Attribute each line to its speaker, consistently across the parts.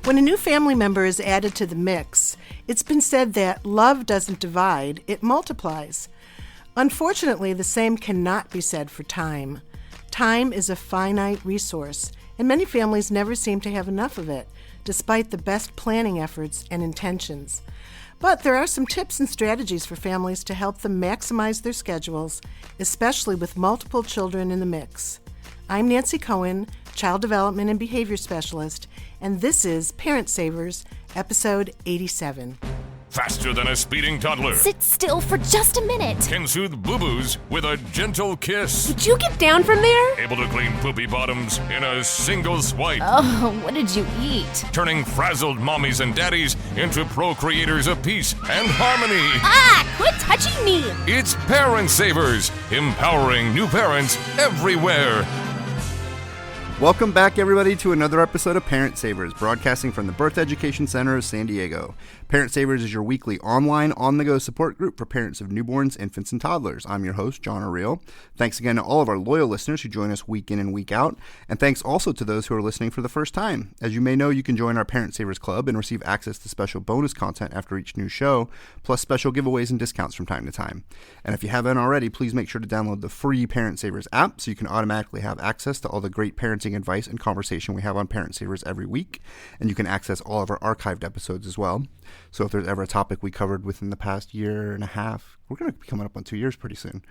Speaker 1: When a new family member is added to the mix, it's been said that love doesn't divide, it multiplies. Unfortunately, the same cannot be said for time. Time is a finite resource, and many families never seem to have enough of it, despite the best planning efforts and intentions. But there are some tips and strategies for families to help them maximize their schedules, especially with multiple children in the mix. I'm Nancy Cohen, Child Development and Behavior Specialist, and this is Parent Savers, Episode 87.
Speaker 2: Faster than a speeding toddler.
Speaker 3: Sit still for just a minute.
Speaker 2: Can soothe boo-boos with a gentle kiss.
Speaker 3: Would you get down from there?
Speaker 2: Able to clean poopy bottoms in a single swipe.
Speaker 3: Oh, what did you eat?
Speaker 2: Turning frazzled mommies and daddies into procreators of peace and harmony.
Speaker 3: Ah, quit touching me!
Speaker 2: It's Parent Savers, empowering new parents everywhere.
Speaker 4: Welcome back, everybody, to another episode of Parent Savers, broadcasting from the Birth Education Center of San Diego. Parent Savers is your weekly online, on-the-go support group for parents of newborns, infants, and toddlers. I'm your host, John O'Reilly. Thanks again to all of our loyal listeners who join us week in and week out, and thanks also to those who are listening for the first time. As you may know, you can join our Parent Savers Club and receive access to special bonus content after each new show, plus special giveaways and discounts from time to time. And if you haven't already, please make sure to download the free Parent Savers app so you can automatically have access to all the great parenting advice and conversation we have on Parent Savers every week, and you can access all of our archived episodes as well. So if there's ever a topic we covered within the past year and a half, we're going to be coming up on 2 years pretty soon.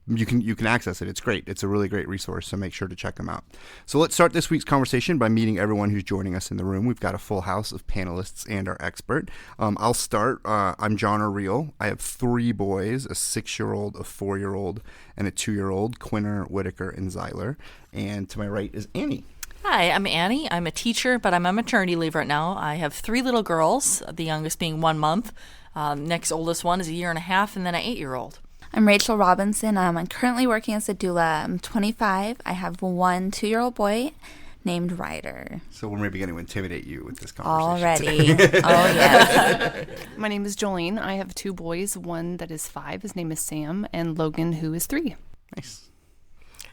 Speaker 4: You can access it. It's great. It's a really great resource, so make sure to check them out. So let's start this week's conversation by meeting everyone who's joining us in the room. We've got a full house of panelists and our expert. I'll start. I'm John O'Reilly. I have 3 boys, a 6-year-old, a 4-year-old, and a 2-year-old, Quinner, Whitaker, and Zyler. And to my right is Annie.
Speaker 5: Hi, I'm Annie. I'm a teacher, but I'm on maternity leave right now. I have 3 little girls, the youngest being 1 month. Next oldest one is a 1.5 years, and then an 8-year-old.
Speaker 6: I'm Rachel Robinson. I'm currently working as a doula. I'm 25. I have 1 2-year-old boy named Ryder.
Speaker 4: So we're maybe going to intimidate you with this conversation
Speaker 6: already.
Speaker 4: today.
Speaker 6: Oh, yes.
Speaker 7: My name is Jolene. I have 2 boys, one that is 5. His name is Sam, and Logan, who is 3.
Speaker 4: Nice.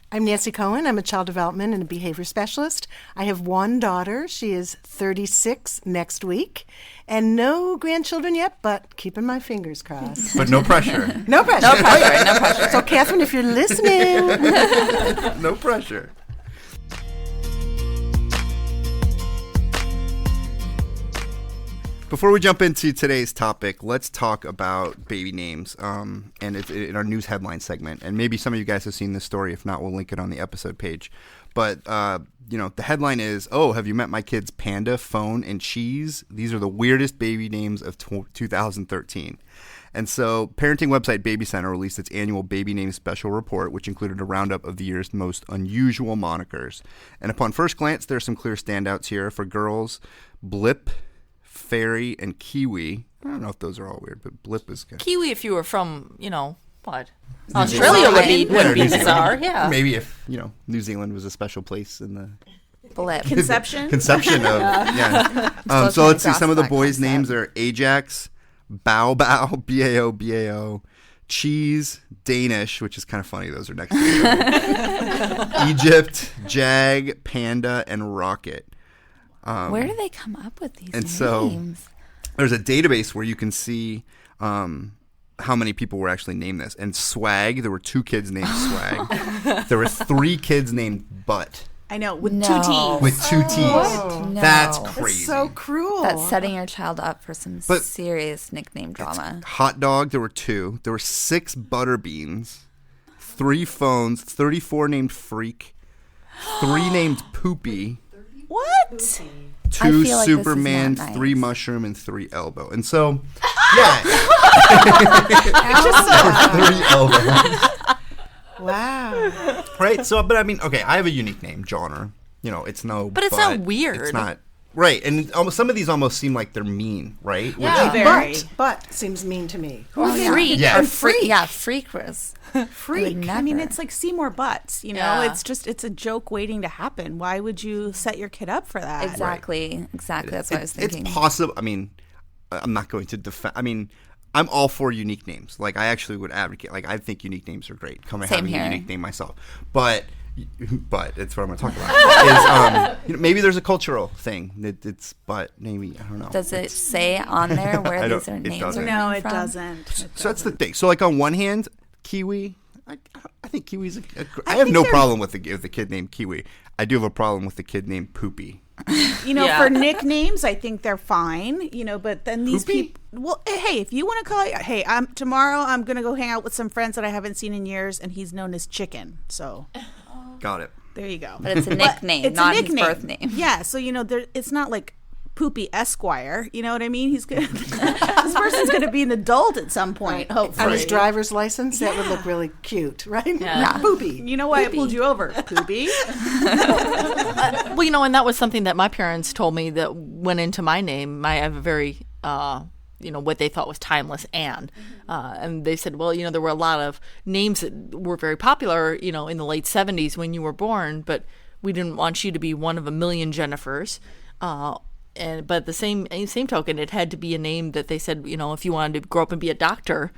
Speaker 1: I'm Nancy Cohen. I'm a child development and a behavior specialist. I have 1 daughter. She is 36 next week. And no grandchildren yet, but keeping my fingers crossed.
Speaker 4: But no pressure.
Speaker 1: No pressure.
Speaker 5: No pressure, no pressure.
Speaker 1: So, Catherine, if you're listening.
Speaker 4: No pressure. Before we jump into today's topic, let's talk about baby names and it's in our news headline segment. And maybe some of you guys have seen this story. If not, we'll link it on the episode page. But, the headline is, "Oh, have you met my kids Panda, Phone, and Cheese? These are the weirdest baby names of 2013. And so parenting website Baby Center released its annual baby name special report, which included a roundup of the year's most unusual monikers. And upon first glance, there are some clear standouts here. For girls, Blip, Fairy, and Kiwi. I don't know if those are all weird, but Blip is good.
Speaker 5: Kiwi, if you were from, what? Australia would be bizarre, yeah.
Speaker 4: Maybe if, New Zealand was a special place in the
Speaker 6: Blip.
Speaker 8: Conception
Speaker 4: of, yeah. So let's see. Some of the boys' names are Ajax, Bao Bao, B-A-O, B-A-O, Cheese, Danish, which is kind of funny. Those are next to each other. Egypt, Jag, Panda, and Rocket.
Speaker 6: Where do they come up with these names?
Speaker 4: So there's a database where you can see how many people were actually named this. And Swag, there were 2 kids named Swag. There were 3 kids named Butt.
Speaker 8: I know, with
Speaker 6: No.
Speaker 8: 2 T's.
Speaker 4: With 2 T's.
Speaker 6: What? No.
Speaker 4: That's
Speaker 1: That's
Speaker 4: crazy.
Speaker 1: so cruel.
Speaker 6: That's setting your child up for some
Speaker 4: But
Speaker 6: serious nickname drama.
Speaker 4: Hot Dog, there were 2. There were 6 Butterbeans, 3 Phones, 34 named Freak, 3 named Poopy.
Speaker 8: What?
Speaker 4: 2
Speaker 6: feel like
Speaker 4: Superman,
Speaker 6: this is not
Speaker 4: 3
Speaker 6: nice.
Speaker 4: Mushroom, and 3 Elbow. And so, yeah. 3 Elbow.
Speaker 1: Wow.
Speaker 4: Right? So, but I mean, okay, I have a unique name, Johnner. It's no.
Speaker 5: But it's not weird.
Speaker 4: It's not. Right. And some of these almost seem like they're mean, right?
Speaker 5: Yeah.
Speaker 8: Very.
Speaker 1: But seems mean to me.
Speaker 5: Freak.
Speaker 4: Yeah.
Speaker 5: Or freak.
Speaker 6: Yeah, Freak was.
Speaker 8: Freak. I mean, it's like Seymour Butts,
Speaker 5: Yeah.
Speaker 8: It's a joke waiting to happen. Why would you set your kid up for that?
Speaker 6: Exactly. That's what I was thinking.
Speaker 4: It's possible. I mean, I'm not going to defend. I mean, I'm all for unique names. Like, I actually would advocate. Like, I think unique names are great. Come and
Speaker 6: Same
Speaker 4: having
Speaker 6: here.
Speaker 4: a unique name myself. But it's what I'm going to talk about. maybe there's a cultural thing. But maybe, I don't know.
Speaker 6: Does it say on there where these names are
Speaker 4: doesn't.
Speaker 6: coming
Speaker 8: No, it
Speaker 6: from?
Speaker 8: doesn't.
Speaker 4: So that's the thing. So like on one hand, Kiwi, I think Kiwi's I have no problem with the kid named Kiwi. I do have a problem with the kid named Poopy.
Speaker 8: For nicknames, I think they're fine, but then these
Speaker 4: Poopy?
Speaker 8: people, well, hey, if you want to call it, hey, tomorrow I'm going to go hang out with some friends that I haven't seen in years, and he's known as Chicken. So
Speaker 4: Got it.
Speaker 8: there you go.
Speaker 6: But it's a nickname,
Speaker 8: It's
Speaker 6: not
Speaker 8: a nickname.
Speaker 6: his birth name.
Speaker 8: Yeah, so, it's not like Poopy Esquire, you know what I mean? He's good. This person's going to be an adult at some point, hopefully.
Speaker 1: On his driver's license, that would look really cute, right?
Speaker 6: Yeah.
Speaker 1: Poopy.
Speaker 8: You know why I pulled you over, Poopy?
Speaker 5: Well, and that was something that my parents told me that went into my name. I have a very, what they thought was timeless Anne. And they said, well, there were a lot of names that were very popular, in the late 70s when you were born, but we didn't want you to be one of a million Jennifers. But at the same token, it had to be a name that they said, if you wanted to grow up and be a doctor,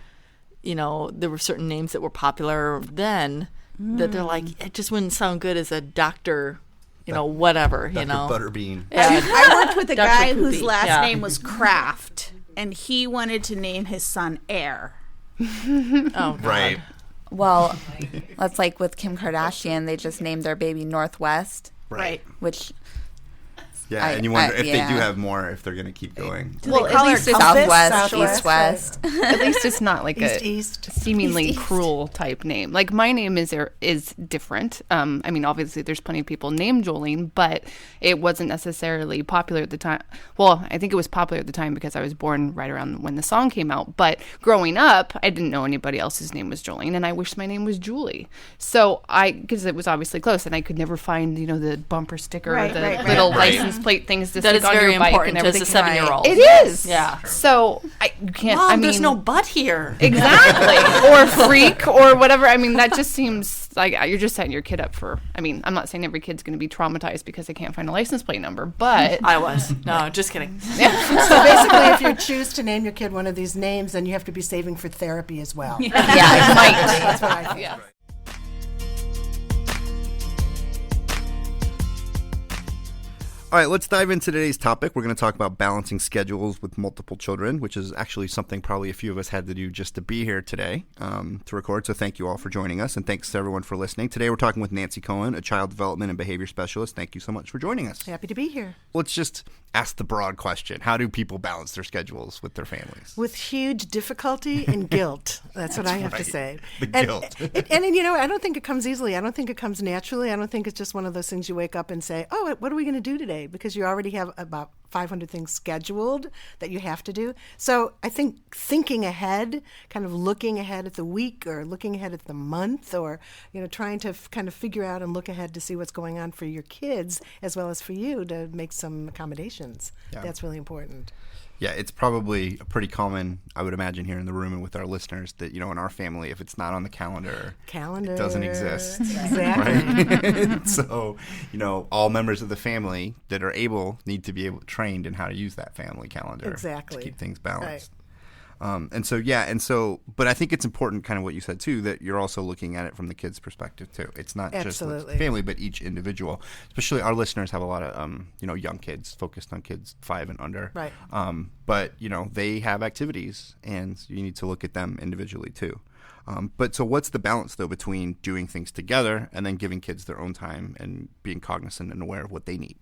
Speaker 5: there were certain names that were popular then that they're like, it just wouldn't sound good as a doctor, whatever,
Speaker 4: Dr. Butterbean.
Speaker 5: Yeah.
Speaker 8: I worked with a
Speaker 5: Dr.
Speaker 8: guy
Speaker 5: Poopy,
Speaker 8: whose last
Speaker 5: yeah.
Speaker 8: name was Kraft, and he wanted to name his son Air.
Speaker 5: Oh, God.
Speaker 4: Right.
Speaker 6: Well, that's like with Kim Kardashian. They just named their baby Northwest,
Speaker 8: Right.
Speaker 6: which
Speaker 4: Yeah, and you wonder if they do have more, if they're going to keep going.
Speaker 7: Well,
Speaker 8: call
Speaker 7: at
Speaker 8: her
Speaker 7: least it's
Speaker 8: Compass?
Speaker 6: Southwest,
Speaker 8: Southwest,
Speaker 6: East West.
Speaker 7: At least it's not like
Speaker 1: East.
Speaker 7: a seemingly
Speaker 1: East.
Speaker 7: cruel type name. Like my name is different. Obviously there's plenty of people named Jolene, but it wasn't necessarily popular at the time. Well, I think it was popular at the time because I was born right around when the song came out. But growing up, I didn't know anybody else's name was Jolene, and I wished my name was Julie. So because it was obviously close, and I could never find the bumper sticker or the little license plate things to
Speaker 5: That
Speaker 7: stick
Speaker 5: is
Speaker 7: on
Speaker 5: very
Speaker 7: your bike
Speaker 5: important
Speaker 7: and
Speaker 5: as
Speaker 7: everything.
Speaker 5: a 7-year-old.
Speaker 7: It is.
Speaker 5: Yeah.
Speaker 7: So you can't.
Speaker 5: Mom, there's no butt here.
Speaker 7: Exactly. Or freak or whatever. That just seems like you're just setting your kid up for. I'm not saying every kid's going to be traumatized because they can't find a license plate number, but
Speaker 5: I was. No, just kidding.
Speaker 1: So basically, if you choose to name your kid one of these names, then you have to be saving for therapy as well.
Speaker 7: yeah, it might.
Speaker 1: That's what I think.
Speaker 7: Yeah.
Speaker 4: All right, let's dive into today's topic. We're going to talk about balancing schedules with multiple children, which is actually something probably a few of us had to do just to be here today to record. So thank you all for joining us, and thanks to everyone for listening. Today we're talking with Nancy Cohen, a child development and behavior specialist. Thank you so much for joining us.
Speaker 1: Happy to be here.
Speaker 4: Let's just ask the broad question. How do people balance their schedules with their families?
Speaker 1: With huge difficulty and guilt. That's what I have to
Speaker 4: right.
Speaker 1: say.
Speaker 4: The guilt.
Speaker 1: And I don't think it comes easily. I don't think it comes naturally. I don't think it's just one of those things you wake up and say, oh, what are we going to do today? Because you already have about 500 things scheduled that you have to do. So I think thinking ahead, kind of looking ahead at the week or looking ahead at the month, or trying to kind of figure out and look ahead to see what's going on for your kids as well as for you to make some accommodations.
Speaker 4: Yeah.
Speaker 1: That's really important.
Speaker 4: Yeah, it's probably a pretty common, I would imagine, here in the room and with our listeners that, in our family, if it's not on the calendar, it doesn't exist.
Speaker 1: Exactly.
Speaker 4: Right? So, all members of the family that are able need to be trained in how to use that family calendar
Speaker 1: Exactly.
Speaker 4: to keep things balanced. But I think it's important, kind of what you said too, that you're also looking at it from the kid's perspective too. It's not just the family, but each individual. Especially our listeners have a lot of, young kids, focused on kids 5 and under.
Speaker 1: Right.
Speaker 4: But they have activities, and you need to look at them individually too. So what's the balance though between doing things together and then giving kids their own time and being cognizant and aware of what they need?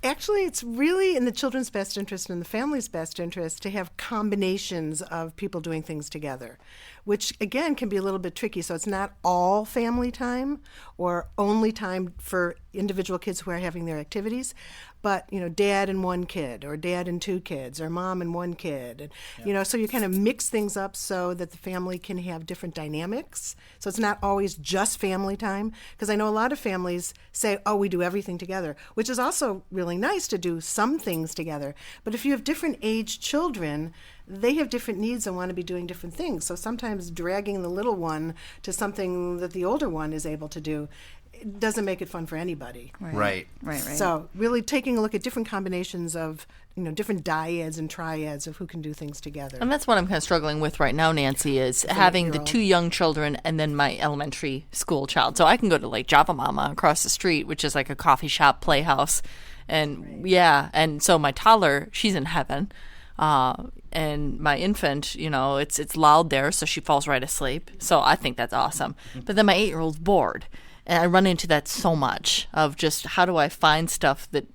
Speaker 1: Actually, it's really in the children's best interest and the family's best interest to have combinations of people doing things together, which, again, can be a little bit tricky. So it's not all family time or only time for individual kids who are having their activities, but, dad and one kid or dad and 2 kids or mom and 1 kid. And, so you kind of mix things up so that the family can have different dynamics. So it's not always just family time, because I know a lot of families say, oh, we do everything together, which is also really nice to do some things together. But if you have different age children, they have different needs and want to be doing different things. So sometimes dragging the little one to something that the older one is able to do it doesn't make it fun for anybody.
Speaker 4: Right.
Speaker 1: So really taking a look at different combinations of, different dyads and triads of who can do things together.
Speaker 5: And that's what I'm kind of struggling with right now, Nancy, is having the 2 young children and then my elementary school child. So I can go to like Java Mama across the street, which is like a coffee shop playhouse. And and so my toddler, she's in heaven. And my infant, it's loud there, so she falls right asleep. So I think that's awesome. But then my 8-year-old's bored. And I run into that so much of just how do I find stuff that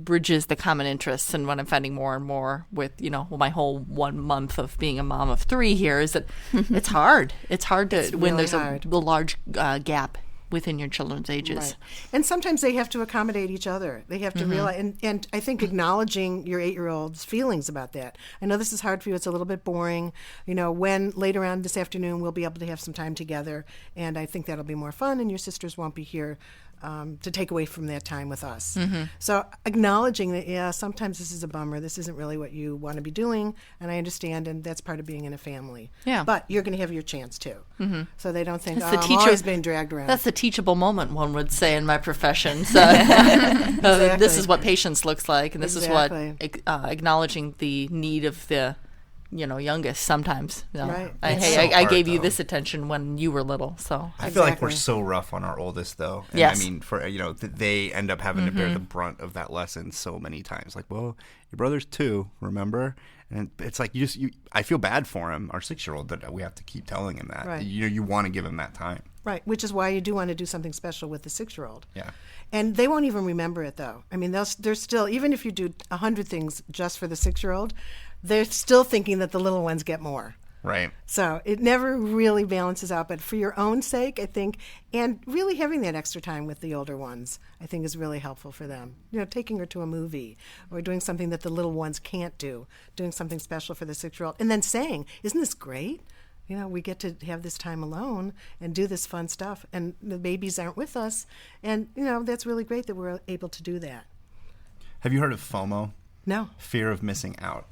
Speaker 5: bridges the common interests. And what I'm finding more and more with, my whole 1 month of being a mom of 3 here is that it's hard. It's hard to when
Speaker 1: really
Speaker 5: there's
Speaker 1: hard.
Speaker 5: a large gap within your children's ages.
Speaker 1: Right. And sometimes they have to accommodate each other. They have to realize, and I think acknowledging your 8-year-old's feelings about that. I know this is hard for you. It's a little bit boring. When later on this afternoon we'll be able to have some time together, and I think that'll be more fun, and your sisters won't be here to take away from that time with us. So acknowledging that, sometimes this is a bummer. This isn't really what you want to be doing, and I understand, and that's part of being in a family.
Speaker 5: Yeah.
Speaker 1: But you're going to have your chance, too. So they don't think,
Speaker 5: That's the
Speaker 1: I'm
Speaker 5: teacher-
Speaker 1: always being dragged around.
Speaker 5: That's the teachable moment, one would say, in my profession. So this is what patience looks like, and this is what acknowledging the need of the youngest sometimes.
Speaker 1: Right.
Speaker 5: Hey,
Speaker 4: so
Speaker 5: I
Speaker 4: hard,
Speaker 5: gave you
Speaker 4: though.
Speaker 5: this attention when you were little, so.
Speaker 4: I feel like
Speaker 1: Exactly.
Speaker 4: we're so rough on our oldest, though. And
Speaker 5: Yes.
Speaker 4: I mean, they end up having to bear the brunt of that lesson so many times. Like, well, your brother's 2, remember? And it's like I feel bad for him, our 6-year-old, that we have to keep telling him that.
Speaker 1: Right.
Speaker 4: You want to give him that time.
Speaker 1: Right, which is why you do want to do something special with the 6-year-old.
Speaker 4: Yeah.
Speaker 1: And they won't even remember it, though. I mean, they're still, even if you do 100 things just for the 6-year-old, they're still thinking that the little ones get more.
Speaker 4: Right.
Speaker 1: So it never really balances out. But for your own sake, I think, and really having that extra time with the older ones, I think is really helpful for them. Taking her to a movie or doing something that the little ones can't do, doing something special for the 6-year-old, and then saying, isn't this great? We get to have this time alone and do this fun stuff. And the babies aren't with us. And, that's really great that we're able to do that.
Speaker 4: Have you heard of FOMO?
Speaker 1: No.
Speaker 4: Fear of missing out.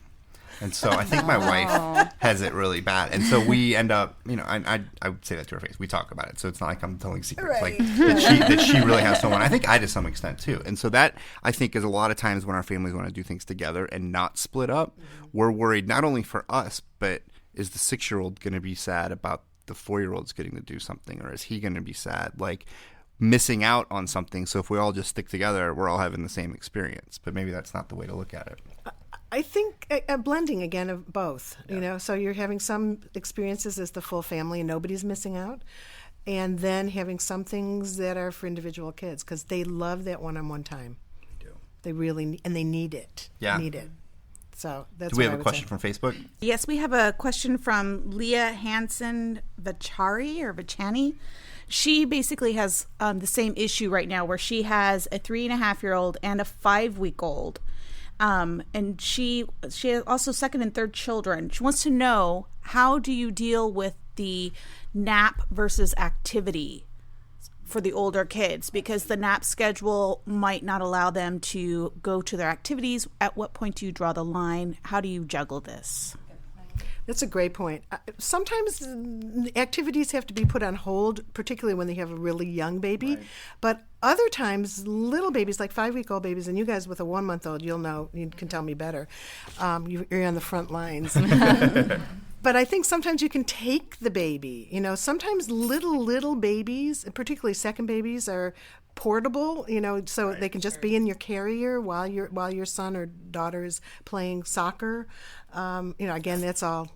Speaker 4: And so I think my wife has it really bad. And so we end up, I would say that to her face. We talk about it. So it's not like I'm telling secrets.
Speaker 1: Right.
Speaker 4: Like that she really has someone. I think I to some extent too. And so that I think is a lot of times when our families want to do things together and not split up, we're worried not only for us, but is the 6-year-old going to be sad about the 4-year-old's getting to do something, or is he going to be sad? Like missing out on something. So if we all just stick together, we're all having the same experience. But maybe that's not the way to look at it.
Speaker 1: I think a blending again of both, so you're having some experiences as the full family and nobody's missing out, and then having some things that are for individual kids because they love that one-on-one time.
Speaker 4: They do.
Speaker 1: They really, and they need it.
Speaker 4: Yeah.
Speaker 1: Need it. So that's
Speaker 4: Do we
Speaker 1: what
Speaker 4: have
Speaker 1: I
Speaker 4: a
Speaker 1: would
Speaker 4: question
Speaker 1: say.
Speaker 4: from Facebook?
Speaker 8: Yes, we have a question from Leah Hansen Vachani. She basically has the same issue right now where she has a 3.5-year-old and a 5-week-old. And she has also second and third children. She wants to know, how do you deal with the nap versus activity for the older kids? Because the nap schedule might not allow them to go to their activities. At what point do you draw the line? How do you juggle this?
Speaker 1: That's a great point. Sometimes activities have to be put on hold, particularly when they have a really young baby. Right. But other times, little babies, like 5-week-old babies, and you guys with a 1-month-old, you'll know, you can tell me better. You're on the front lines. But I think sometimes you can take the baby. Sometimes little babies, particularly second babies, are portable, so they can just be in your carrier while your son or daughter is playing soccer. Again, that's all,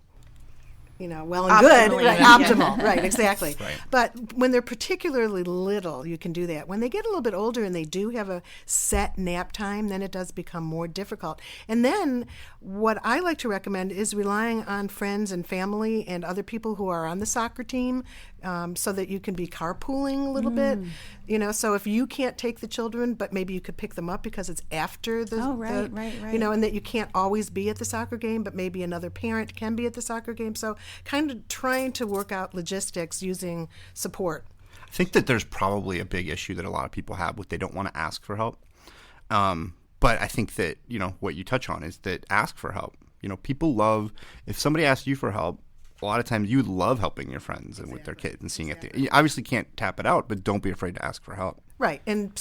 Speaker 1: well and good.
Speaker 8: Optimally,
Speaker 1: Right,
Speaker 8: yeah.
Speaker 1: optimal, right, exactly.
Speaker 4: Right.
Speaker 1: But when they're particularly little, you can do that. When they get a little bit older and they do have a set nap time, then it does become more difficult. And then what I like to recommend is relying on friends and family and other people who are on the soccer team, so that you can be carpooling a little bit. So if you can't take the children, but maybe you could pick them up because it's after the,
Speaker 8: Right.
Speaker 1: and that you can't always be at the soccer game, but maybe another parent can be at the soccer game. So kind of trying to work out logistics using support.
Speaker 4: I think that there's probably a big issue that a lot of people have with they don't want to ask for help. But I think that, what you touch on is that ask for help. People love, if somebody asks you for help, a lot of times you love helping your friends and with their kids and seeing it. You obviously can't tap it out, but don't be afraid to ask for help.
Speaker 1: Right. And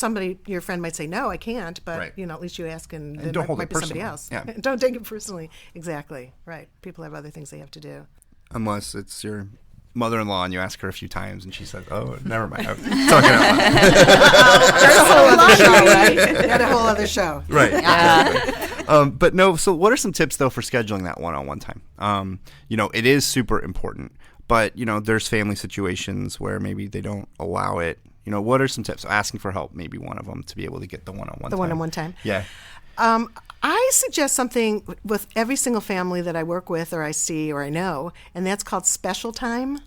Speaker 1: your friend might say, no, I can't, but,
Speaker 4: Right.
Speaker 1: at least you ask and
Speaker 4: And
Speaker 1: there
Speaker 4: don't hold
Speaker 1: might
Speaker 4: it
Speaker 1: be somebody
Speaker 4: personally.
Speaker 1: else.
Speaker 4: Yeah.
Speaker 1: Don't take it personally. Exactly. Right. People have other things they have to do.
Speaker 4: Unless it's your mother-in-law and you ask her a few times and she says, oh, never mind. I'm talking out loud.
Speaker 1: Got a whole other show.
Speaker 4: Right. But no, so what are some tips, though, for scheduling that one-on-one time? It is super important, but, there's family situations where maybe they don't allow it. What are some tips? Asking for help, maybe one of them, to be able to get the one-on-one time.
Speaker 1: The one-on-one time.
Speaker 4: Yeah.
Speaker 1: I suggest something with every single family that I work with or I see or I know, and that's called special time.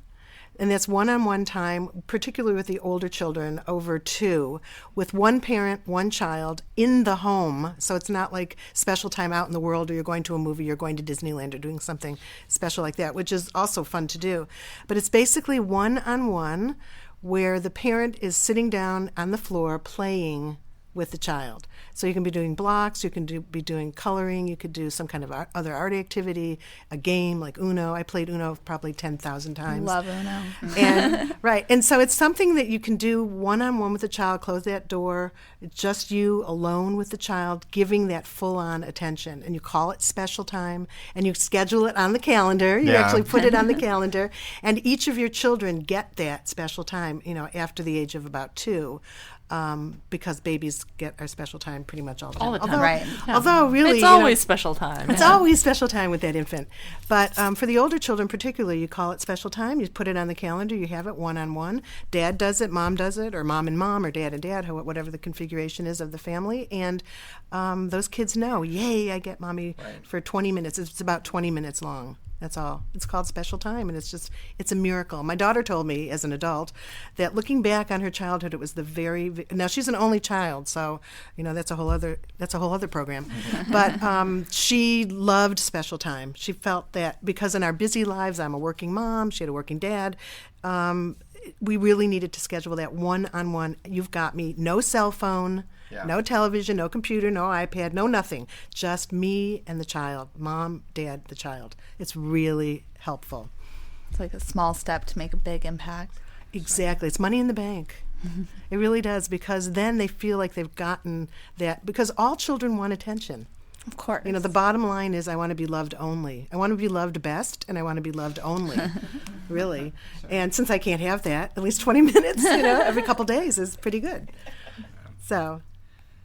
Speaker 1: And that's one-on-one time, particularly with the older children over 2, with one parent, one child in the home. So it's not like special time out in the world, or you're going to a movie, you're going to Disneyland, or doing something special like that, which is also fun to do. But it's basically one-on-one where the parent is sitting down on the floor playing with the child. So you can be doing blocks, you can be doing coloring, you could do some kind of other art activity, a game like Uno. I played Uno probably 10,000 times.
Speaker 6: Love Uno.
Speaker 1: And right, and so it's something that you can do one-on-one with the child, close that door, just you alone with the child, giving that full-on attention. And you call it special time, and you schedule it on the calendar. You actually put it on the calendar, and each of your children get that special time, after the age of about 2. Because babies get our special time pretty much all the time.
Speaker 5: All the time.
Speaker 1: Although,
Speaker 6: Right.
Speaker 1: although really,
Speaker 5: It's always special time.
Speaker 1: it's always special time with that infant. But for the older children particularly, you call it special time. You put it on the calendar. You have it one-on-one. Dad does it, mom does it, or mom and mom, or dad and dad, whatever the configuration is of the family. And those kids know, yay, I get mommy for 20 minutes. It's about 20 minutes long. That's all. It's called special time, and it's a miracle. My daughter told me as an adult that looking back on her childhood, it was now she's an only child, so that's a whole other program. But she loved special time. She felt that because in our busy lives, I'm a working mom, she had a working dad. We really needed to schedule that one-on-one. You've got me. No cell phone. Yeah. No television, no computer, no iPad, no nothing. Just me and the child. Mom, dad, the child. It's really helpful.
Speaker 6: It's like a small step to make a big impact.
Speaker 1: Exactly. It's money in the bank. It really does, because then they feel like they've gotten that, because all children want attention.
Speaker 6: Of course.
Speaker 1: The bottom line is I want to be loved only. I want to be loved best, and I want to be loved only, really. And since I can't have that, at least 20 minutes, every couple days is pretty good. So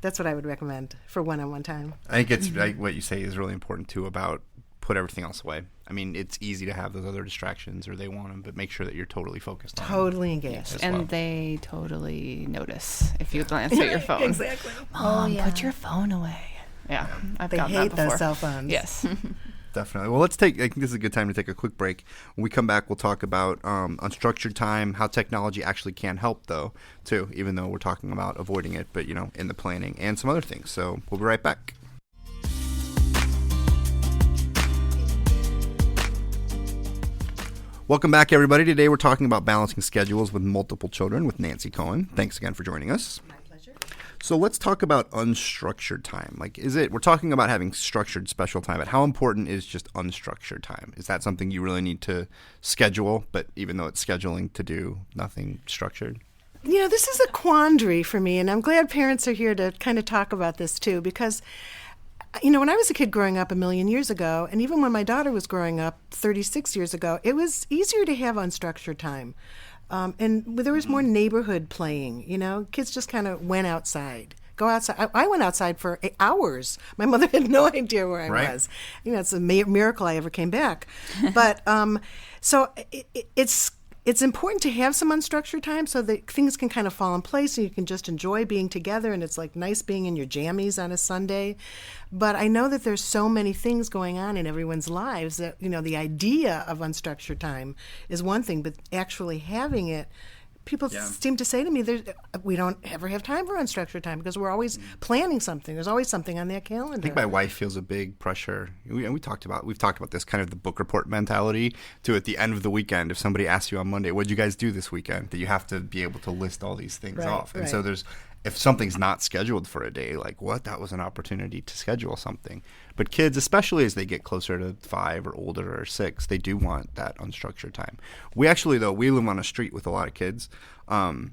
Speaker 1: that's what I would recommend for one-on-one time.
Speaker 4: I think it's what you say is really important, too, about put everything else away. I mean, it's easy to have those other distractions, or they want them, but make sure that you're totally focused on them.
Speaker 1: Totally engaged.
Speaker 7: And they totally notice if you glance at your phone.
Speaker 1: Exactly.
Speaker 7: Mom, put your phone away. Yeah, I've gotten that
Speaker 1: hate
Speaker 7: before.
Speaker 1: those cell phones.
Speaker 7: Yes.
Speaker 4: Definitely. Well, I think this is a good time to take a quick break. When we come back, we'll talk about unstructured time, how technology actually can help, though, too, even though we're talking about avoiding it, but, in the planning and some other things. So we'll be right back. Welcome back, everybody. Today we're talking about balancing schedules with multiple children with Nancy Cohen. Thanks again for joining us.
Speaker 1: My pleasure.
Speaker 4: So let's talk about unstructured time. We're talking about having structured special time, but how important is just unstructured time? Is that something you really need to schedule, but even though it's scheduling to do nothing structured?
Speaker 1: This is a quandary for me, and I'm glad parents are here to kind of talk about this too, because when I was a kid growing up a million years ago, and even when my daughter was growing up 36 years ago, it was easier to have unstructured time. And there was more neighborhood playing, Kids just kind of went outside. Go outside. I went outside for hours. My mother had no idea where I was. It's a miracle I ever came back. But so it's important to have some unstructured time so that things can kind of fall in place and you can just enjoy being together, and it's like nice being in your jammies on a Sunday. But I know that there's so many things going on in everyone's lives that, the idea of unstructured time is one thing, but actually having it, people seem to say to me, we don't ever have time for unstructured time because we're always planning something. There's always something on that calendar.
Speaker 4: I think my wife feels a big pressure. We've talked about this kind of the book report mentality to at the end of the weekend. If somebody asks you on Monday, what did you guys do this weekend? That you have to be able to list all these things off. And so there's if something's not scheduled for a day, like, what? That was an opportunity to schedule something. But kids, especially as they get closer to 5 or older or 6, they do want that unstructured time. We actually, though, we live on a street with a lot of kids. And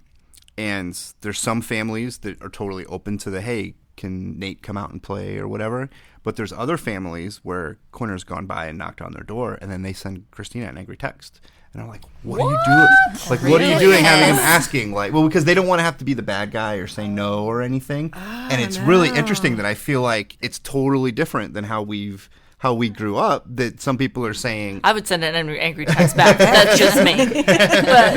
Speaker 4: there's some families that are totally open to the, hey, can Nate come out and play or whatever? But there's other families where Corner's gone by and knocked on their door, and then they send Christina an angry text. And I'm like, what are you doing? Like, what are you doing having him asking? Like, well, because they don't want to have to be the bad guy or say no or anything. And it's really interesting that I feel like it's totally different than how we grew up, that some people are saying,
Speaker 5: I would send an angry text back. That's just me. But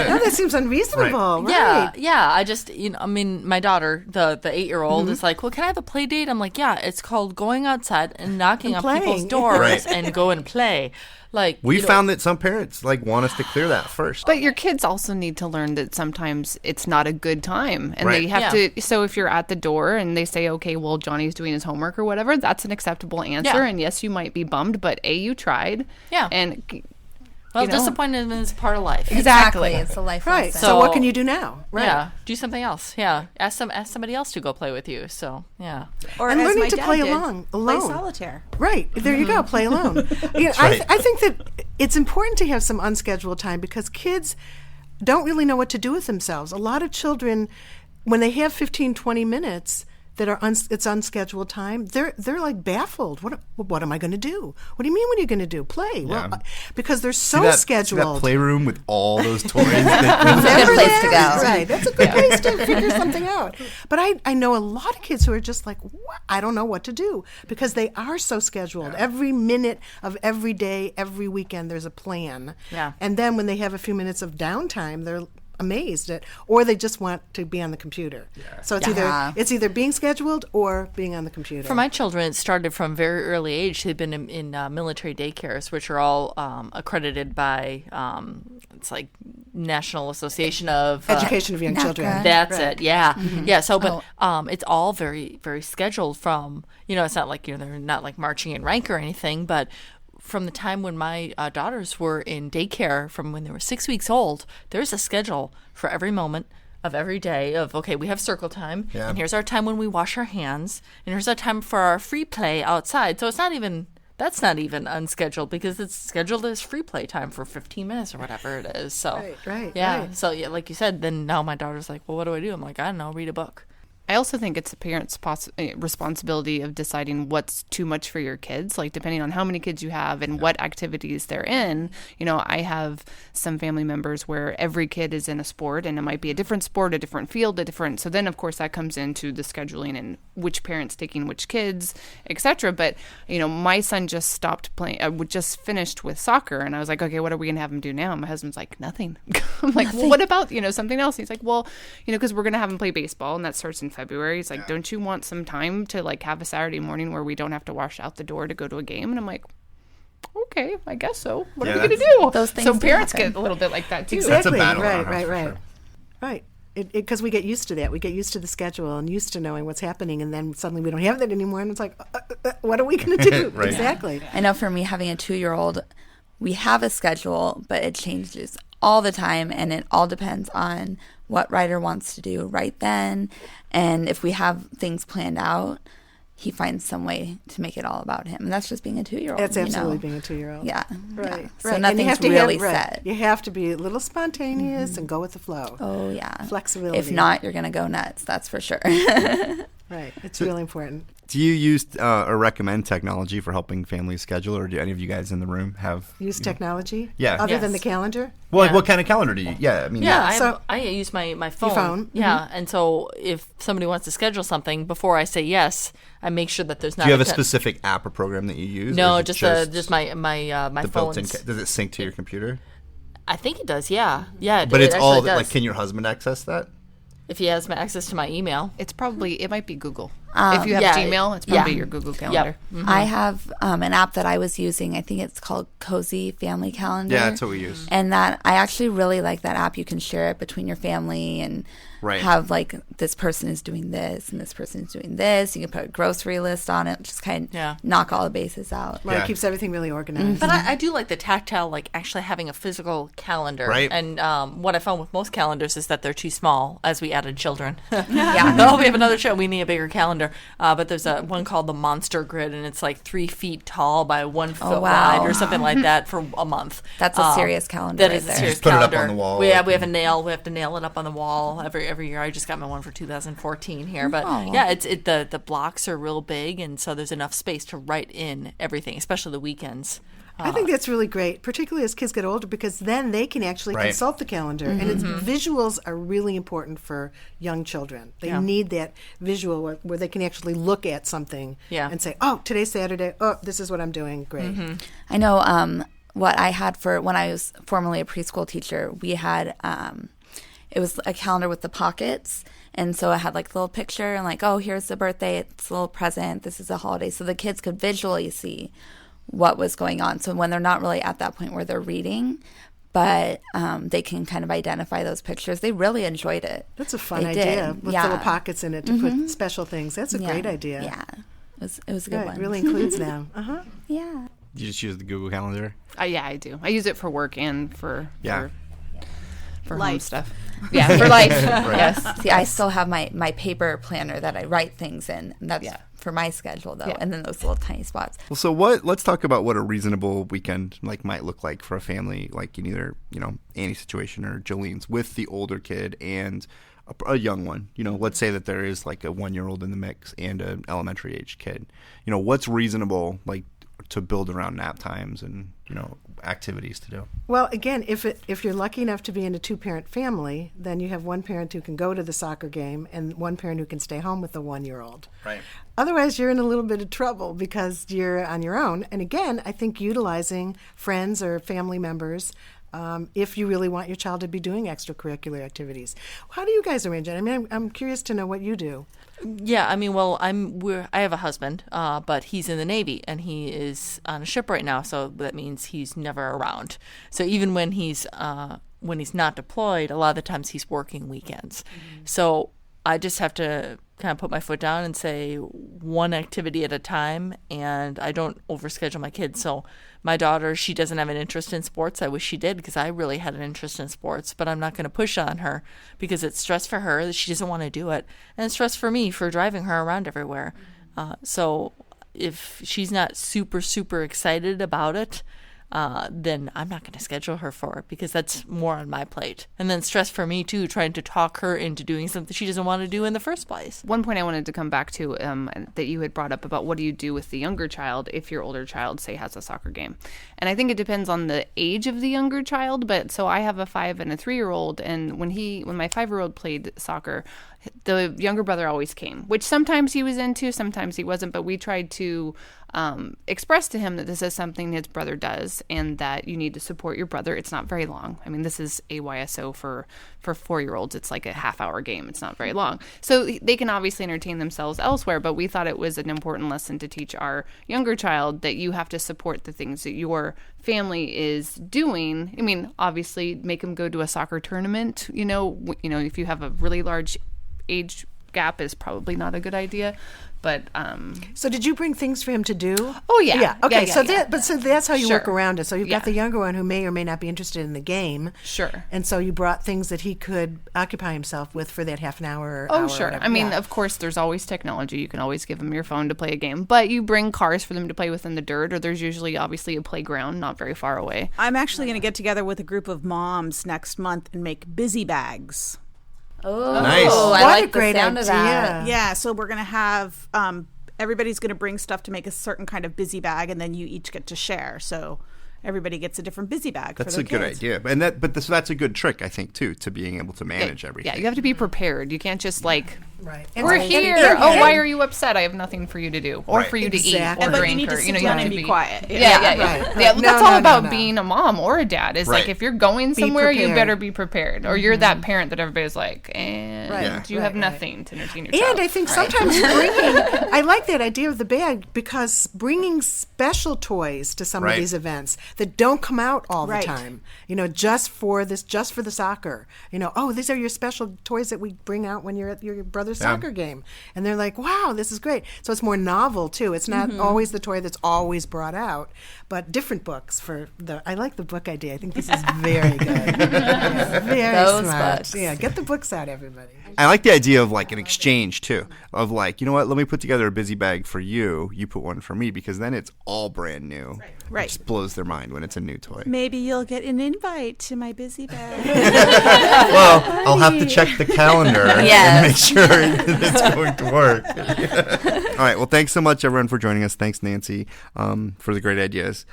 Speaker 1: No, that seems unreasonable. Right.
Speaker 5: Yeah. I just, I mean, my daughter, the 8-year-old, is like, well, can I have a play date? I'm like, yeah, it's called going outside and knocking on people's doors
Speaker 4: Right.
Speaker 5: and go and play. Like,
Speaker 4: we found that some parents like want us to clear that first.
Speaker 7: But your kids also need to learn that sometimes it's not a good time. And
Speaker 4: Right.
Speaker 7: they have to, so if you're at the door and they say, okay, well, Johnny's doing his homework or whatever, that's an acceptable answer.
Speaker 5: Yeah.
Speaker 7: And yes, you might be bummed, but you tried.
Speaker 5: Yeah.
Speaker 7: And,
Speaker 5: well, disappointment is part of life.
Speaker 6: Exactly. It's a life
Speaker 1: Right.
Speaker 6: lesson.
Speaker 1: So what can you do now? Right.
Speaker 5: Yeah, do something else. Yeah, ask somebody else to go play with you. So yeah,
Speaker 8: Or
Speaker 1: And
Speaker 8: as
Speaker 1: learning
Speaker 8: my
Speaker 1: to
Speaker 8: dad
Speaker 1: play
Speaker 8: did,
Speaker 1: alone.
Speaker 8: Play solitaire.
Speaker 1: Right. There you go. Play alone.
Speaker 4: right.
Speaker 1: I think that it's important to have some unscheduled time because kids don't really know what to do with themselves. A lot of children, when they have 15, 20 minutes that are it's unscheduled time, they're like baffled. What am I going to do? What do you mean? What are you going to do? Play? Well, because they're so
Speaker 4: See
Speaker 1: scheduled.
Speaker 4: that playroom with all those toys.
Speaker 6: That's a good place to go.
Speaker 1: Right. That's a good place to figure something out. But I know a lot of kids who are just like, what? I don't know what to do because they are so scheduled. Every minute of every day, every weekend, there's a plan.
Speaker 5: Yeah.
Speaker 1: And then when they have a few minutes of downtime, they're amazed at, or they just want to be on the computer. So it's either being scheduled or being on the computer.
Speaker 5: for my children, it started from very early age. They've been in military daycares, which are all accredited by it's like National Association of
Speaker 1: Education of Young Children.
Speaker 5: That's it. Yeah. Yeah. So, but it's all very, very scheduled from, it's not like, they're not like marching in rank or anything, but from the time when my daughters were in daycare, from when they were 6 weeks old, there's a schedule for every moment of every day of, okay, we have circle time, and here's our time when we wash our hands, and here's our time for our free play outside. So that's not even unscheduled because it's scheduled as free play time for 15 minutes or whatever it is. So,
Speaker 1: Right.
Speaker 5: So, yeah, like you said, then now my daughter's like, well, what do I do? I'm like, I don't know, read a book.
Speaker 7: I also think it's a parent's responsibility of deciding what's too much for your kids, like depending on how many kids you have and what activities they're in. I have some family members where every kid is in a sport and it might be a different sport, a different field, so then of course that comes into the scheduling and which parent's taking which kids, etc. But, my son just stopped playing, just finished with soccer, and I was like, okay, what are we going to have him do now? And my husband's like, nothing. I'm like, well, what about, something else? He's like, well, because we're going to have him play baseball and that starts in February. He's like, don't you want some time to like have a Saturday morning where we don't have to wash out the door to go to a game? And I'm like, okay, I guess so. What are we going to do?
Speaker 6: Those things
Speaker 7: so
Speaker 6: do
Speaker 7: parents
Speaker 6: happen.
Speaker 7: get a little bit like that too.
Speaker 1: Exactly.
Speaker 4: That's a battle.
Speaker 1: Right. Right. Because we get used to that. We get used to the schedule and used to knowing what's happening, and then suddenly we don't have that anymore, and it's like, what are we going to do?
Speaker 4: Right.
Speaker 1: Exactly.
Speaker 6: I know for me, having a 2-year-old, we have a schedule, but it changes all the time, and it all depends on what Ryder wants to do right then. And if we have things planned out, he finds some way to make it all about him. And that's just being a 2-year-old.
Speaker 1: That's absolutely being a 2-year-old.
Speaker 6: Yeah.
Speaker 1: Right.
Speaker 6: Yeah. So
Speaker 1: And you
Speaker 6: nothing's
Speaker 1: have to
Speaker 6: really
Speaker 1: have,
Speaker 6: set.
Speaker 1: You have to be a little spontaneous and go with the flow.
Speaker 6: Oh, yeah.
Speaker 1: Flexibility.
Speaker 6: If not, you're going to go nuts. That's for sure.
Speaker 1: Right. It's really important.
Speaker 4: Do you use or recommend technology for helping families schedule, or do any of you guys in the room have
Speaker 1: Use technology?
Speaker 4: Yeah.
Speaker 1: Other than
Speaker 5: Yes.
Speaker 1: the calendar?
Speaker 4: Well, like, what kind of calendar do you? Yeah, I mean,
Speaker 5: Yeah, I use my phone.
Speaker 1: phone,
Speaker 5: Yeah, and so if somebody wants to schedule something, before I say yes, I make sure that there's not.
Speaker 4: Do you have a
Speaker 5: con-
Speaker 4: specific app or program that you use?
Speaker 5: No,
Speaker 4: or is it
Speaker 5: just my
Speaker 4: the
Speaker 5: phone's.
Speaker 4: built-in. Does it sync to your computer?
Speaker 5: I think it does. Yeah.
Speaker 4: But it's
Speaker 5: actually
Speaker 4: all
Speaker 5: does.
Speaker 4: like. Can your husband access that?
Speaker 5: If he has my access to my email.
Speaker 7: It might be Google. If you have
Speaker 5: yeah,
Speaker 7: Gmail, it's probably your Google Calendar.
Speaker 5: Yep.
Speaker 6: I have an app that I was using. I think it's called Cozy Family Calendar.
Speaker 4: Yeah, that's what we use.
Speaker 6: And that I actually really like that app. You can share it between your family and have like this person is doing this and this person is doing this. You can put a grocery list on it, just kind of knock all the bases out.
Speaker 1: Well, it keeps everything really organized.
Speaker 5: But I do like the tactile, like actually having a physical calendar.
Speaker 4: Right.
Speaker 5: And what I found with most calendars is that they're too small as we added children. Oh, we have another show. We need a bigger calendar. But there's one called the Monster Grid, and it's like 3 feet tall by 1 foot wide or something like that for a month.
Speaker 6: That's a serious calendar.
Speaker 5: That
Speaker 6: right
Speaker 5: is
Speaker 6: there.
Speaker 5: a serious
Speaker 4: Put it
Speaker 5: calendar.
Speaker 4: up on the wall.
Speaker 5: We have a nail. We have to nail it up on the wall every year. I just got my one for 2014 here, but the blocks are real big, and so there's enough space to write in everything, especially the weekends.
Speaker 1: I think that's really great, particularly as kids get older, because then they can actually consult the calendar. And visuals are really important for young children. They need that visual where they can actually look at something and say, oh, today's Saturday. Oh, this is what I'm doing. Great.
Speaker 6: I know what I had for when I was formerly a preschool teacher, we had it was a calendar with the pockets. And so it had like the little picture and like, oh, here's the birthday. It's a little present. This is a holiday. So the kids could visually see what was going on. So when they're not really at that point where they're reading, but they can kind of identify those pictures. They really enjoyed it.
Speaker 1: That's a fun
Speaker 6: They
Speaker 1: idea
Speaker 6: did.
Speaker 1: with little pockets in it to put special things. That's a great idea.
Speaker 6: Yeah. It was a good
Speaker 1: Good.
Speaker 6: one.
Speaker 1: It really includes them.
Speaker 6: Yeah.
Speaker 4: You just use the Google Calendar?
Speaker 7: Yeah, I do. I use it for work and for home
Speaker 8: Life.
Speaker 7: stuff. Yeah, for life.
Speaker 6: Yes. See, I still have my paper planner that I write things in. And that's for my schedule, though. And then those little tiny spots.
Speaker 4: Well, so let's talk about what a reasonable weekend might look like for a family, like in either, Annie's situation or Jolene's, with the older kid and a young one. Let's say that there is like a 1-year-old in the mix and an elementary age kid. What's reasonable, like, to build around nap times and activities to do?
Speaker 1: Well, again, if you're lucky enough to be in a 2-parent family, then you have one parent who can go to the soccer game and one parent who can stay home with the 1-year-old.
Speaker 4: Right.
Speaker 1: Otherwise, you're in a little bit of trouble because you're on your own. And again, I think utilizing friends or family members if you really want your child to be doing extracurricular activities. How do you guys arrange it? I mean, I'm curious to know what you do.
Speaker 5: Yeah, I mean, well, I have a husband, but he's in the Navy and he is on a ship right now, so that means he's never around. So even when he's not deployed, a lot of the times he's working weekends. So I just have to kind of put my foot down and say one activity at a time, and I don't overschedule my kids. So my daughter, she doesn't have an interest in sports. I wish she did, because I really had an interest in sports, but I'm not going to push on her because it's stress for her that she doesn't want to do it, and it's stress for me for driving her around everywhere. So if she's not super, super excited about it, then I'm not going to schedule her for it because that's more on my plate. And then stress for me, too, trying to talk her into doing something she doesn't want to do in the first place.
Speaker 7: One point I wanted to come back to that you had brought up about what do you do with the younger child if your older child, say, has a soccer game. And I think it depends on the age of the younger child. But so I have a 5 and a 3-year-old, and when my 5-year-old played soccer, the younger brother always came, which sometimes he was into, sometimes he wasn't. But we tried to express to him that this is something his brother does and that you need to support your brother. It's not very long. I mean, this is AYSO for 4-year-olds. It's like a half-hour game. It's not very long. So they can obviously entertain themselves elsewhere, but we thought it was an important lesson to teach our younger child that you have to support the things that your family is doing. I mean, obviously make them go to a soccer tournament. If you have a really large age gap, is probably not a good idea. But
Speaker 1: so did you bring things for him to do?
Speaker 7: Oh yeah,
Speaker 1: yeah. Okay,
Speaker 7: yeah,
Speaker 1: so
Speaker 7: yeah.
Speaker 1: so that's how you
Speaker 7: Sure.
Speaker 1: work around it. So you've
Speaker 7: Yeah.
Speaker 1: got the younger one who may or may not be interested in the game.
Speaker 7: Sure.
Speaker 1: And so you brought things that he could occupy himself with for that half an hour. Or
Speaker 7: Oh,
Speaker 1: hour or
Speaker 7: sure.
Speaker 1: whatever.
Speaker 7: I mean,
Speaker 1: Yeah.
Speaker 7: of course, there's always technology. You can always give them your phone to play a game, but you bring cars for them to play with in the dirt, or there's usually obviously a playground not very far away.
Speaker 8: I'm actually going to get together with a group of moms next month and make busy bags.
Speaker 6: Oh,
Speaker 4: Nice.
Speaker 6: I
Speaker 1: What
Speaker 6: like
Speaker 1: a great
Speaker 6: the sound of that.
Speaker 1: idea.
Speaker 8: Yeah, so we're going to have everybody's going to bring stuff to make a certain kind of busy bag, and then you each get to share. So everybody gets a different busy bag.
Speaker 4: That's
Speaker 8: for
Speaker 4: a
Speaker 8: their
Speaker 4: good
Speaker 8: kids.
Speaker 4: idea. And that's a good trick, I think, too, to being able to manage everything.
Speaker 7: Yeah, you have to be prepared. You can't just like,
Speaker 1: Right.
Speaker 7: we're here. Oh, why are you upset? I have nothing for you to do or for you to eat
Speaker 1: Exactly.
Speaker 7: or
Speaker 8: But
Speaker 7: drink.
Speaker 8: you need to
Speaker 7: or,
Speaker 8: sit
Speaker 7: you
Speaker 8: down
Speaker 7: have
Speaker 8: and
Speaker 7: to
Speaker 8: be quiet.
Speaker 1: Right.
Speaker 7: Yeah,
Speaker 1: No,
Speaker 7: that's all
Speaker 1: no,
Speaker 7: about
Speaker 1: no.
Speaker 7: being a mom or a dad. Is like
Speaker 4: Right.
Speaker 7: if you're going somewhere, you
Speaker 1: prepared.
Speaker 7: better be prepared, or you're that parent that everybody's like, and
Speaker 1: Right,
Speaker 7: you have
Speaker 1: right,
Speaker 7: nothing to entertain your child.
Speaker 1: And I think sometimes I like that idea of the bag because bringing special toys to some
Speaker 4: Right.
Speaker 1: of these events that don't come out all
Speaker 8: Right.
Speaker 1: the time, just for the soccer, oh, these are your special toys that we bring out when you're at your brother's soccer game. And they're like, wow, this is great. So it's more novel too. It's not always the toy that's always brought out, but different books I like the book idea. I think this is very good. Very
Speaker 6: Those
Speaker 1: smart.
Speaker 6: books.
Speaker 1: Yeah, get the books out, everybody.
Speaker 4: I like the idea of like an exchange too, of like, you know what, let me put together a busy bag for you, you put one for me, because then it's all brand new.
Speaker 8: Right.
Speaker 4: It just blows their mind when it's a new toy.
Speaker 8: Maybe you'll get an invite to my busy bag.
Speaker 4: Well, I'll have to check the calendar and make sure it's going to work. All right, well, thanks so much, everyone, for joining us. Thanks, Nancy, for the great ideas.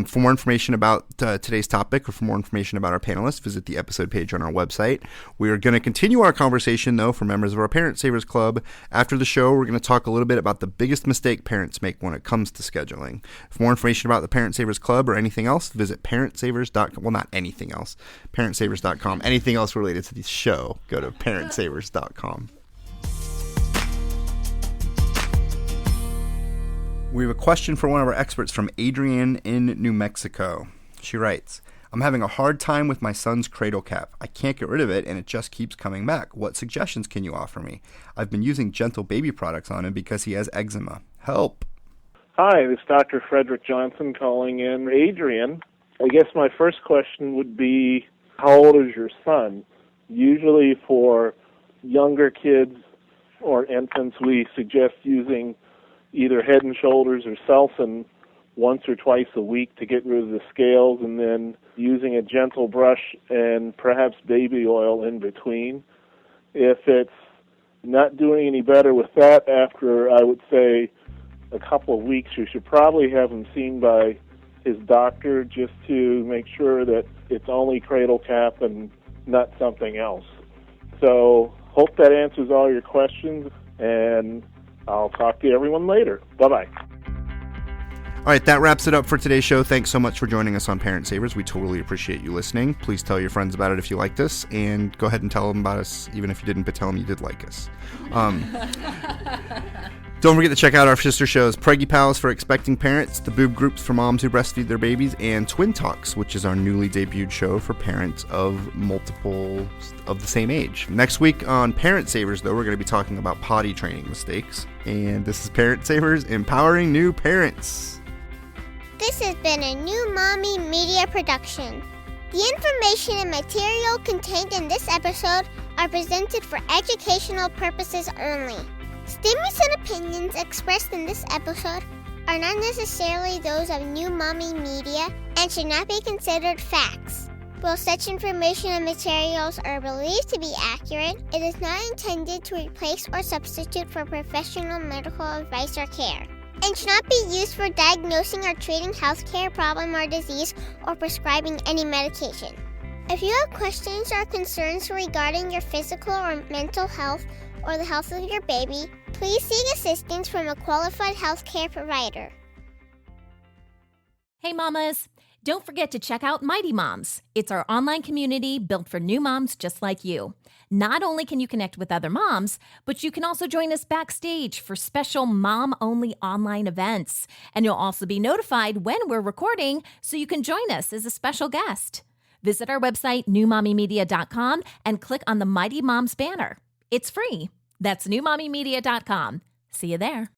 Speaker 4: For more information about today's topic or for more information about our panelists, visit the episode page on our website. We are going to continue our conversation, though, for members of our Parent Savers Club. After the show, we're going to talk a little bit about the biggest mistake parents make when it comes to scheduling. For more information about the Parent Savers Club or anything else, visit parentsavers.com. Well, not anything else. Parentsavers.com. Anything else related to the show, go to parentsavers.com. We have a question for one of our experts from Adrienne in New Mexico. She writes, I'm having a hard time with my son's cradle cap. I can't get rid of it, and it just keeps coming back. What suggestions can you offer me? I've been using gentle baby products on him because he has eczema. Help.
Speaker 9: Hi, this is Dr. Frederick Johnson calling in. Adrian, I guess my first question would be, how old is your son? Usually for younger kids or infants, we suggest using either Head and Shoulders or Selsun once or twice a week to get rid of the scales, and then using a gentle brush and perhaps baby oil in between. If it's not doing any better with that after, I would say, a couple of weeks, you should probably have him seen by his doctor just to make sure that it's only cradle cap and not something else. So hope that answers all your questions, and I'll talk to everyone later. Bye-bye.
Speaker 4: All right, that wraps it up for today's show. Thanks so much for joining us on Parent Savers. We totally appreciate you listening. Please tell your friends about it if you liked us, and go ahead and tell them about us, even if you didn't, but tell them you did like us. Don't forget to check out our sister shows, Preggy Pals for expecting parents, the Boob Groups for moms who breastfeed their babies, and Twin Talks, which is our newly debuted show for parents of multiple of the same age. Next week on Parent Savers, though, we're going to be talking about potty training mistakes. And this is Parent Savers, empowering new parents.
Speaker 10: This has been a New Mommy Media production. The information and material contained in this episode are presented for educational purposes only. Statements and opinions expressed in this episode are not necessarily those of New Mommy Media and should not be considered facts. While such information and materials are believed to be accurate, it is not intended to replace or substitute for professional medical advice or care, and should not be used for diagnosing or treating healthcare problem or disease or prescribing any medication. If you have questions or concerns regarding your physical or mental health or the health of your baby, please seek assistance from a qualified healthcare provider.
Speaker 3: Hey mamas, don't forget to check out Mighty Moms. It's our online community built for new moms just like you. Not only can you connect with other moms, but you can also join us backstage for special mom-only online events. And you'll also be notified when we're recording so you can join us as a special guest. Visit our website, newmommymedia.com, and click on the Mighty Moms banner. It's free. That's newmommymedia.com. See you there.